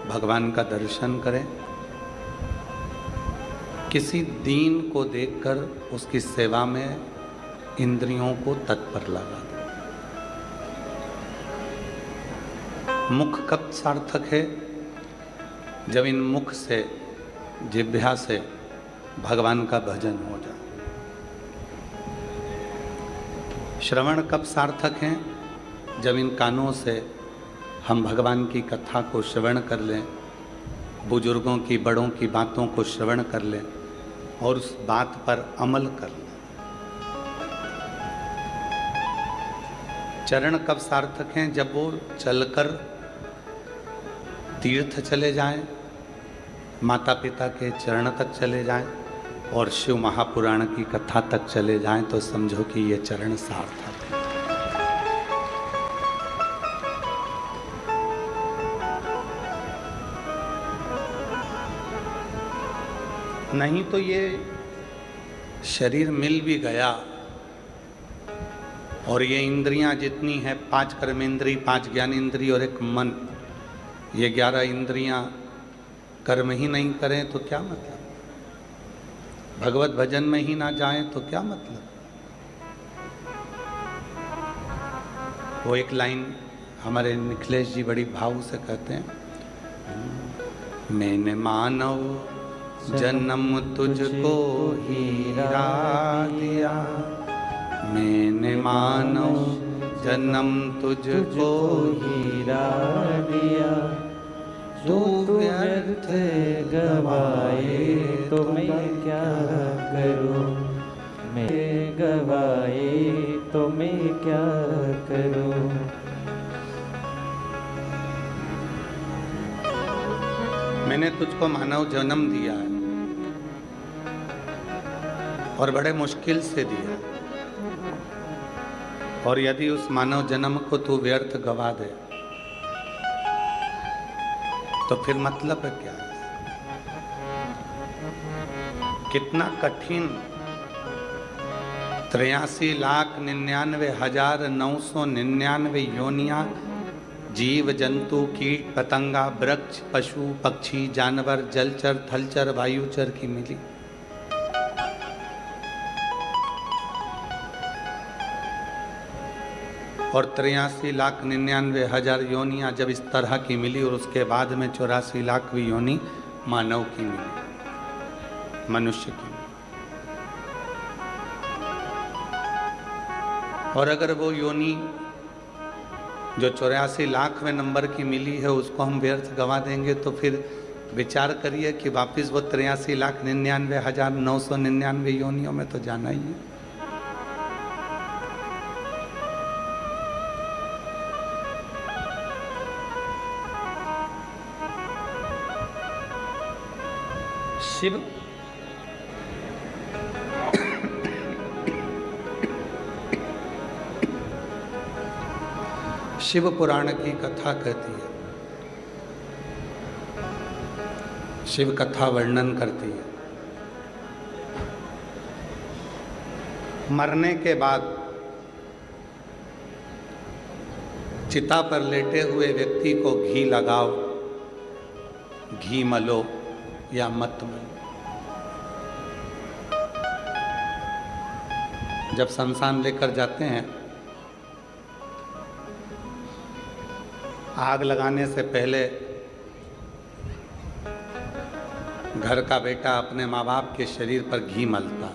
भगवान का दर्शन करें, किसी दीन को देखकर उसकी सेवा में इंद्रियों को तत्पर लगा दें। मुख कब सार्थक है? जब इन मुख से, जिह्वा से भगवान का भजन हो जाए। श्रवण कब सार्थक है? जब इन कानों से हम भगवान की कथा को श्रवण कर लें, बुजुर्गों की, बड़ों की बातों को श्रवण कर लें और उस बात पर अमल कर लें। चरण कब सार्थक हैं? जब वो चलकर तीर्थ चले जाएं, माता पिता के चरण तक चले जाएं और शिव महापुराण की कथा तक चले जाएं, तो समझो कि ये चरण सार्थक है। नहीं तो ये शरीर मिल भी गया और ये इंद्रियां जितनी हैं, 5 कर्मेंद्री, 5 ज्ञानेंद्री और 1 मन, ये 11 इंद्रियां कर्म ही नहीं करें तो क्या मतलब? भगवत भजन में ही ना जाएं तो क्या मतलब? वो एक लाइन हमारे निखिलेश जी बड़ी भाव से कहते हैं, मैंने मानव जन्म तुझको हीरा दिया, मैंने मानव जन्म तुझको हीरा दिया, तू व्यर्थ गवाए तो मैं क्या करूं, मैं गवाए तो मैं क्या करूं। मैंने तुझको मानव जन्म दिया है और बड़े मुश्किल से दिया, और यदि उस मानव जन्म को तू व्यर्थ गवा दे तो फिर मतलब है क्या? कितना कठिन 83,99,999 योनियां जीव जंतु कीट पतंगा वृक्ष पशु पक्षी जानवर जलचर थलचर वायुचर की मिली। और 83,99,000 योनियां जब इस तरह की मिली और उसके बाद में 84 लाखवीं योनि मानव की मिली, मनुष्य की मिली। और अगर वो योनि जो 84 लाखवें नंबर की मिली है उसको हम व्यर्थ गवा देंगे तो फिर विचार करिए कि वापिस वो 83,99,999 योनियों में तो जाना ही है। शिव शिव पुराण की कथा कहती है, शिव कथा वर्णन करती है, मरने के बाद चिता पर लेटे हुए व्यक्ति को घी लगाओ, घी मलो या मत मलो। जब शमशान लेकर जाते हैं, आग लगाने से पहले घर का बेटा अपने माँ बाप के शरीर पर घी मलता।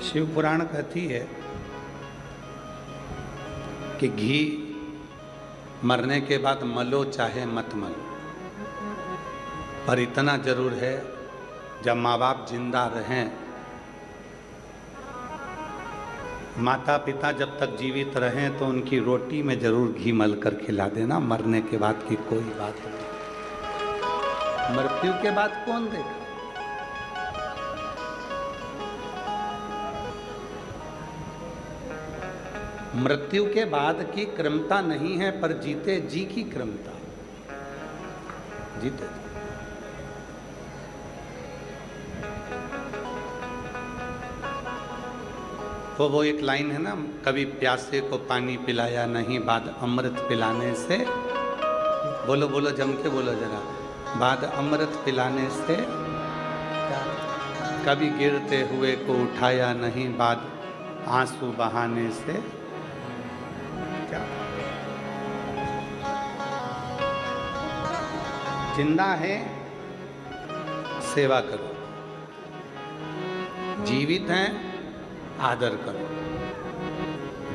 शिव पुराण कहती है कि घी मरने के बाद मलो चाहे मत मलो, पर इतना जरूर है जब माँ बाप जिंदा रहें, माता पिता जब तक जीवित रहें तो उनकी रोटी में जरूर घी मल कर खिला देना। मरने के बाद की कोई बात नहीं, मृत्यु के बाद कौन देगा? मृत्यु के बाद की क्रमता नहीं है, पर जीते जी की क्रमता। जीते वो एक लाइन है ना, कभी प्यासे को पानी पिलाया नहीं बाद अमृत पिलाने से, बोलो बोलो जम के बोलो जरा, बाद अमृत पिलाने से, कभी गिरते हुए को उठाया नहीं बाद आंसू बहाने से। क्या जिंदा है सेवा करो, जीवित हैं आदर करो,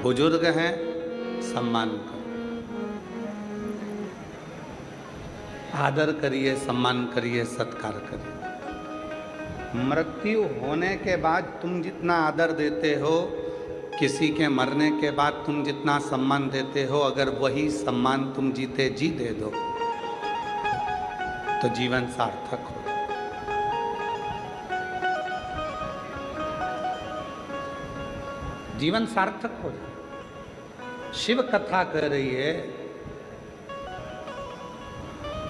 बुजुर्ग हैं सम्मान करो, आदर करिए, सम्मान करिए, सत्कार करिए। मृत्यु होने के बाद तुम जितना आदर देते हो, किसी के मरने के बाद तुम जितना सम्मान देते हो, अगर वही सम्मान तुम जीते जी दे दो तो जीवन सार्थक हो। जीवन सार्थक हो जाए। शिव कथा कह रही है,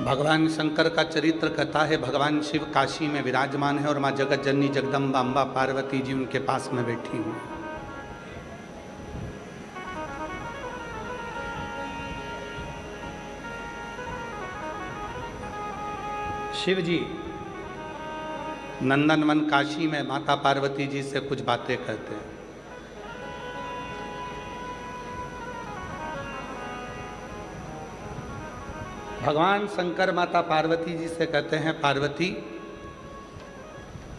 भगवान शंकर का चरित्र कथा है। भगवान शिव काशी में विराजमान है और माँ जगत जननी जगदम्बा अम्बा पार्वती जी उनके पास में बैठी हुई। शिव जी नंदनवन काशी में माता पार्वती जी से कुछ बातें करते हैं। भगवान शंकर माता पार्वती जी से कहते हैं, पार्वती,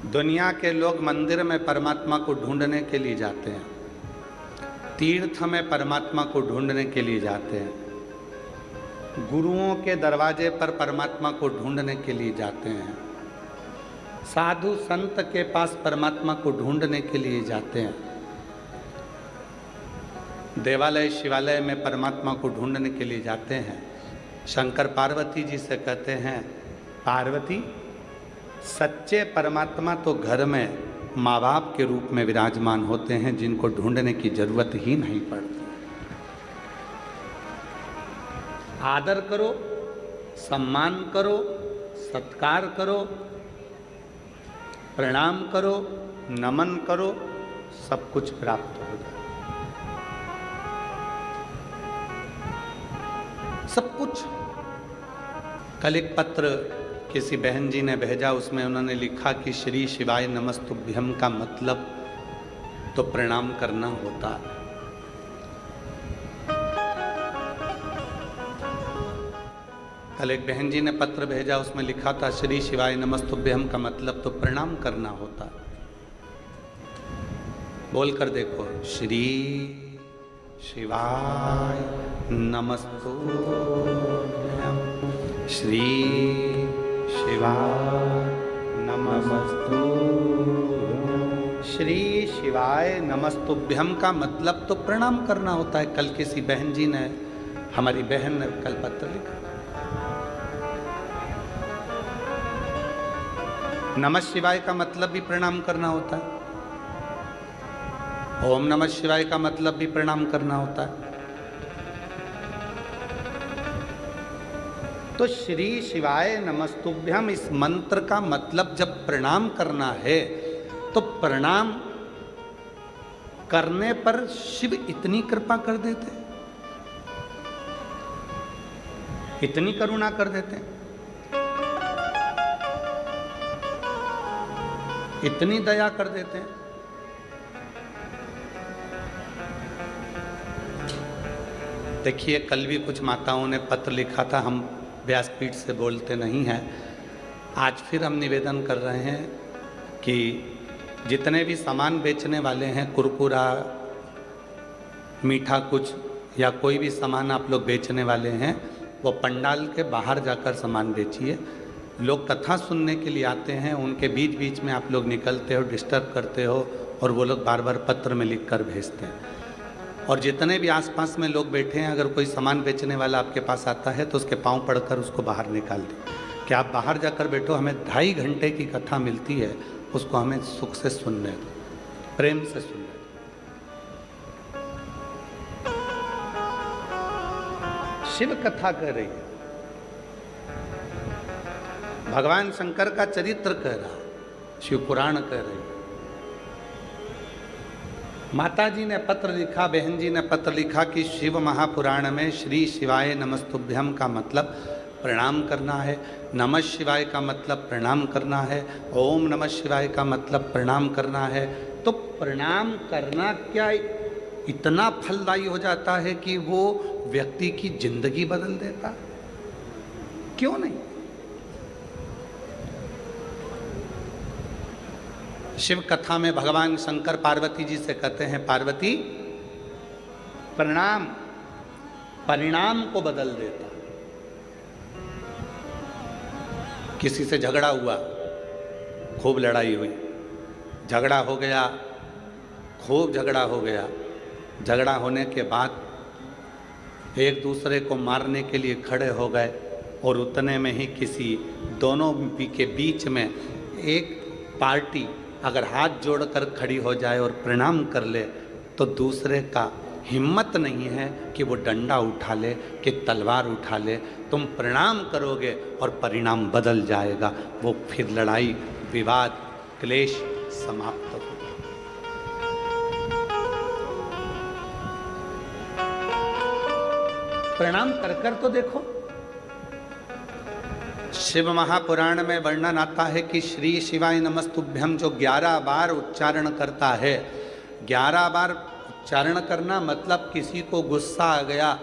दुनिया के लोग मंदिर में परमात्मा को ढूंढने के लिए जाते हैं, तीर्थ में परमात्मा को ढूंढने के लिए जाते हैं, गुरुओं के दरवाजे पर परमात्मा को ढूंढने के लिए जाते हैं, साधु संत के पास परमात्मा को ढूंढने के लिए जाते हैं, देवालय शिवालय में परमात्मा को ढूंढने के लिए जाते हैं। शंकर पार्वती जी से कहते हैं, पार्वती, सच्चे परमात्मा तो घर में माँ बाप के रूप में विराजमान होते हैं, जिनको ढूंढने की जरूरत ही नहीं पड़ती। आदर करो, सम्मान करो, सत्कार करो, प्रणाम करो, नमन करो, सब कुछ प्राप्त हो जाए। सब कुछ। कल एक पत्र किसी बहन जी ने भेजा, उसमें उन्होंने लिखा कि श्री शिवाय नमस्तुभ्यम का मतलब तो प्रणाम करना होता है। कल एक बहन जी ने पत्र भेजा, उसमें लिखा था श्री शिवाय नमस्तुभ्यम का मतलब तो प्रणाम करना होता है। बोलकर देखो, श्री शिवाय नमस्तुभ्यम, श्री शिवाय नमस्तुभ्यम। श्री शिवाय नमस्तुभ्यम का मतलब तो प्रणाम करना होता है। कल किसी बहन जी ने, हमारी बहन ने कल पत्र लिखा। नमः शिवाय का मतलब भी प्रणाम करना होता है। ओम नमः शिवाय का मतलब भी प्रणाम करना होता है। तो श्री शिवाय नमस्तुभ्यम इस मंत्र का मतलब जब प्रणाम करना है, तो प्रणाम करने पर शिव इतनी कृपा कर देते, इतनी करुणा कर देते, इतनी दया कर देते हैं। देखिए, कल भी कुछ माताओं ने पत्र लिखा था, हम व्यासपीठ से बोलते नहीं हैं। आज फिर हम निवेदन कर रहे हैं कि जितने भी सामान बेचने वाले हैं, कुरकुरा, मीठा कुछ या कोई भी सामान आप लोग बेचने वाले हैं, वो पंडाल के बाहर जाकर सामान बेचिए। लोग कथा सुनने के लिए आते हैं, उनके बीच बीच में आप लोग निकलते हो, डिस्टर्ब करते हो, और वो लोग बार बार पत्र में लिख कर भेजते हैं। और जितने भी आसपास में लोग बैठे हैं, अगर कोई सामान बेचने वाला आपके पास आता है तो उसके पांव पड़कर उसको बाहर निकाल दें कि आप बाहर जाकर बैठो, हमें 2.5 घंटे की कथा मिलती है, उसको हमें सुख से सुनने दो, प्रेम से सुनने दो। शिव कथा कह रही है, भगवान शंकर का चरित्र कह रहा, शिव पुराण कह रही है। माता जी ने पत्र लिखा, बहन जी ने पत्र लिखा कि शिव महापुराण में श्री शिवाय नमस्तुभ्यम का मतलब प्रणाम करना है, नमः शिवाय का मतलब प्रणाम करना है, ओम नमः शिवाय का मतलब प्रणाम करना है। तो प्रणाम करना क्या इतना फलदायी हो जाता है कि वो व्यक्ति की जिंदगी बदल देता? क्यों नहीं? शिव कथा में भगवान शंकर पार्वती जी से कहते हैं, पार्वती प्रणाम परिणाम को बदल देता। किसी से झगड़ा हुआ, खूब लड़ाई हुई, झगड़ा हो गया, खूब झगड़ा हो गया। झगड़ा होने के बाद एक दूसरे को मारने के लिए खड़े हो गए और उतने में ही किसी दोनों के बीच में एक पार्टी अगर हाथ जोड़कर खड़ी हो जाए और प्रणाम कर ले तो दूसरे का हिम्मत नहीं है कि वो डंडा उठा ले, कि तलवार उठा ले। तुम प्रणाम करोगे और परिणाम बदल जाएगा। वो फिर लड़ाई, विवाद, क्लेश समाप्त होगा। प्रणाम कर कर तो देखो। शिव महापुराण में वर्णन आता है कि श्री शिवाय नमस्तुभ्यम जो 11 बार उच्चारण करता है, 11 बार उच्चारण करना मतलब किसी को गुस्सा आ गया,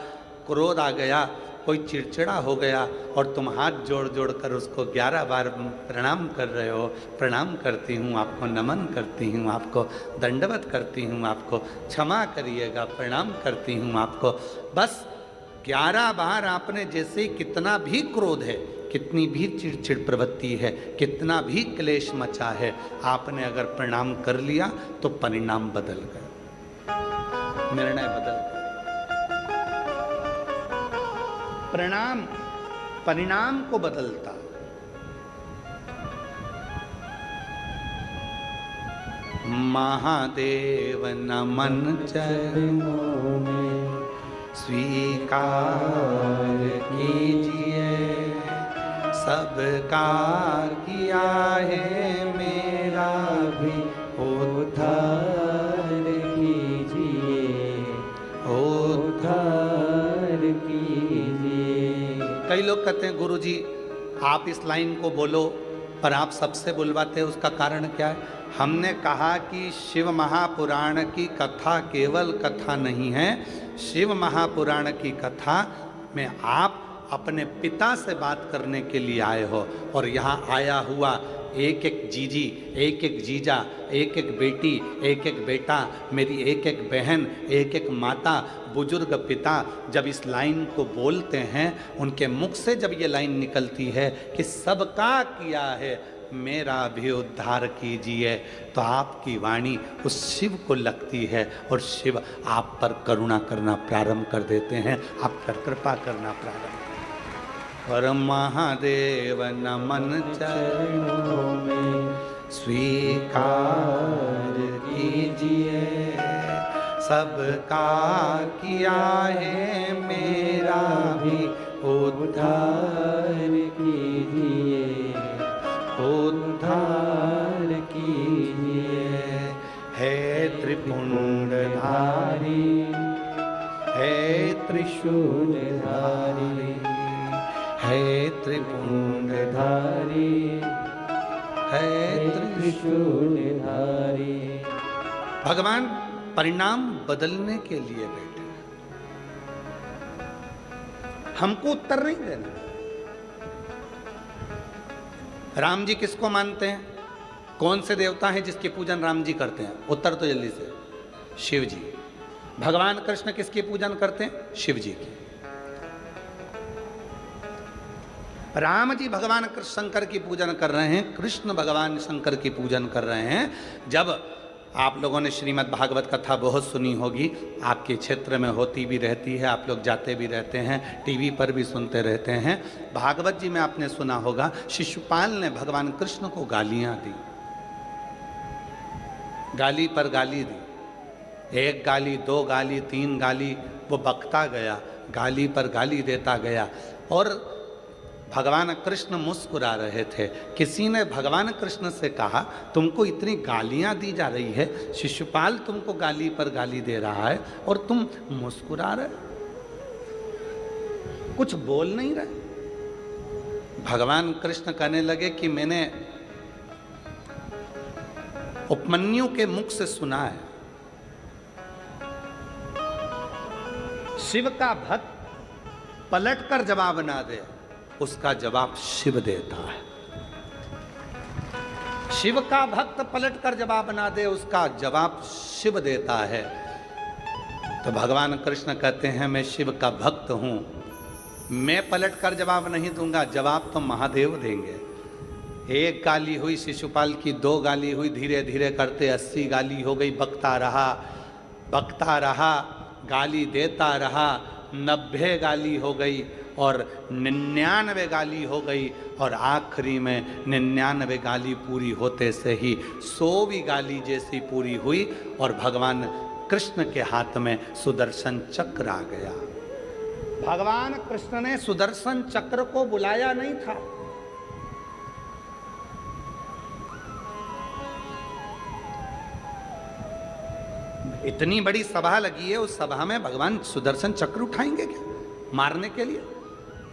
क्रोध आ गया, कोई चिड़चिड़ा हो गया और तुम हाथ जोड़ जोड़ कर उसको 11 बार प्रणाम कर रहे हो, प्रणाम करती हूँ आपको, नमन करती हूँ आपको, दंडवत करती हूँ आपको, क्षमा करिएगा, प्रणाम करती हूँ आपको। बस 11 बार आपने जैसे कितना भी क्रोध है, कितनी भी चिड़चिड़ प्रवृत्ति है, कितना भी क्लेश मचा है, आपने अगर प्रणाम कर लिया तो परिणाम बदल गया, निर्णय बदल गया। प्रणाम परिणाम को बदलता। महादेव नमन चरणों में स्वीकार कीजिए, सबका किया है मेरा भी उद्धार कीजिए, उद्धार कीजिए। कई लोग कहते हैं गुरुजी आप इस लाइन को बोलो पर आप सबसे बुलवाते हैं, उसका कारण क्या है? हमने कहा कि शिव महापुराण की कथा केवल कथा नहीं है। शिव महापुराण की कथा में आप अपने पिता से बात करने के लिए आए हो और यहाँ आया हुआ एक एक जीजी, एक एक जीजा, एक एक बेटी, एक एक बेटा, मेरी एक एक बहन, एक एक माता, बुजुर्ग पिता जब इस लाइन को बोलते हैं, उनके मुख से जब ये लाइन निकलती है कि सबका किया है मेरा भी उद्धार कीजिए, तो आपकी वाणी उस शिव को लगती है और शिव आप पर करुणा करना प्रारंभ कर देते हैं, आप पर कृपा करना प्रारंभ। और महादेव नमन चरणों में स्वीकार कीजिए, सबका किया है मेरा भी उद्धार कीजिए, उद्धार कीजिए। है त्रिपुंडधारी, है त्रिशूलधारी, है त्रिपुंडधारी, है त्रिशूलधारी। भगवान परिणाम बदलने के लिए बैठे, हमको उत्तर नहीं देना। राम जी किसको मानते हैं? कौन से देवता हैं जिसकी पूजन राम जी करते हैं? उत्तर तो जल्दी से, शिव जी। भगवान कृष्ण किसकी पूजन करते हैं? शिव जी की। राम जी भगवान शंकर की पूजन कर रहे हैं, कृष्ण भगवान शंकर की पूजन कर रहे हैं। जब आप लोगों ने श्रीमद् भागवत कथा बहुत सुनी होगी, आपके क्षेत्र में होती भी रहती है, आप लोग जाते भी रहते हैं, टीवी पर भी सुनते रहते हैं। भागवत जी में आपने सुना होगा शिशुपाल ने भगवान कृष्ण को गालियां दी, गाली पर गाली दी, एक गाली, दो गाली, तीन गाली, वो बकता गया, गाली पर गाली देता गया। और भगवान कृष्ण मुस्कुरा रहे थे। किसी ने भगवान कृष्ण से कहा, तुमको इतनी गालियां दी जा रही है, शिशुपाल तुमको गाली पर गाली दे रहा है और तुम मुस्कुरा रहे, कुछ बोल नहीं रहे। भगवान कृष्ण कहने लगे कि मैंने उपमन्यु के मुख से सुना है, शिव का भक्त पलटकर जवाब ना दे, उसका जवाब शिव देता है। शिव का भक्त पलटकर जवाब ना दे, उसका जवाब शिव देता है। तो भगवान कृष्ण कहते हैं, मैं शिव का भक्त हूं, मैं पलटकर जवाब नहीं दूंगा, जवाब तो महादेव देंगे। एक गाली हुई शिशुपाल की, 2 गाली हुई, धीरे धीरे करते 80 गाली हो गई। बकता रहा, गाली देता रहा, 90 गाली हो गई और 99 गाली हो गई और आखिरी में 99 गाली पूरी होते से ही 100वीं गाली जैसी पूरी हुई और भगवान कृष्ण के हाथ में सुदर्शन चक्र आ गया। भगवान कृष्ण ने सुदर्शन चक्र को बुलाया नहीं था, इतनी बड़ी सभा लगी है, उस सभा में भगवान सुदर्शन चक्र उठाएंगे क्या मारने के लिए?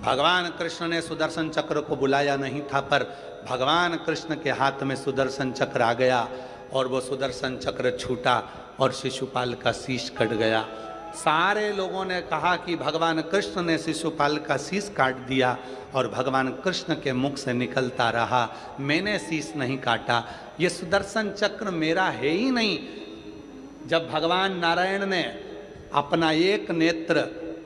भगवान कृष्ण ने सुदर्शन चक्र को बुलाया नहीं था, पर भगवान कृष्ण के हाथ में सुदर्शन चक्र आ गया और वो सुदर्शन चक्र छूटा और शिशुपाल का शीश कट गया। सारे लोगों ने कहा कि भगवान कृष्ण ने शिशुपाल का शीश काट दिया और भगवान कृष्ण के मुख से निकलता रहा, मैंने शीश नहीं काटा, ये सुदर्शन चक्र मेरा है ही नहीं। जब भगवान नारायण ने अपना एक नेत्र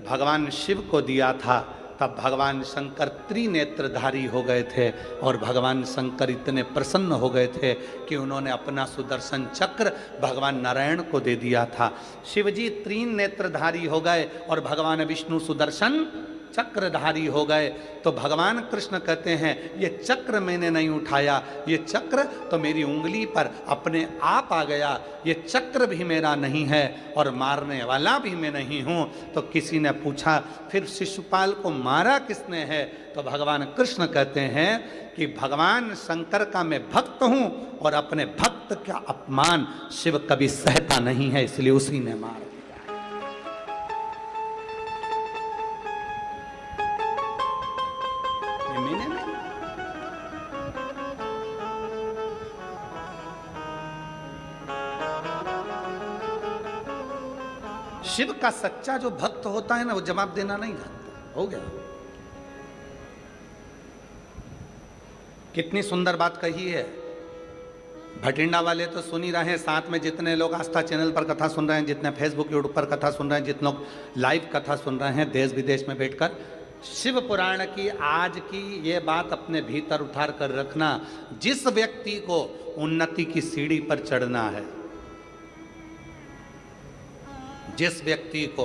भगवान शिव को दिया था, तब भगवान शंकर त्रिनेत्रधारी हो गए थे और भगवान शंकर इतने प्रसन्न हो गए थे कि उन्होंने अपना सुदर्शन चक्र भगवान नारायण को दे दिया था। शिवजी त्रिनेत्रधारी हो गए और भगवान विष्णु सुदर्शन चक्रधारी हो गए। तो भगवान कृष्ण कहते हैं, ये चक्र मैंने नहीं उठाया, ये चक्र तो मेरी उंगली पर अपने आप आ गया, ये चक्र भी मेरा नहीं है और मारने वाला भी मैं नहीं हूं। तो किसी ने पूछा, फिर शिशुपाल को मारा किसने है? तो भगवान कृष्ण कहते हैं कि भगवान शंकर का मैं भक्त हूं और अपने भक्त का अपमान शिव कभी सहता नहीं है, इसलिए उसी ने मारा। शिव का सच्चा जो भक्त होता है ना, वो जवाब देना नहीं जानता। हो गया। कितनी सुंदर बात कही है। भटिंडा वाले तो सुन ही रहे हैं, साथ में जितने लोग आस्था चैनल पर कथा सुन रहे हैं, जितने फेसबुक यूट्यूब पर कथा सुन रहे हैं, जितने लोग लाइव कथा सुन रहे हैं देश विदेश में बैठकर, शिव पुराण की आज की ये बात अपने भीतर उतार कर रखना। जिस व्यक्ति को उन्नति की सीढ़ी पर चढ़ना है, जिस व्यक्ति को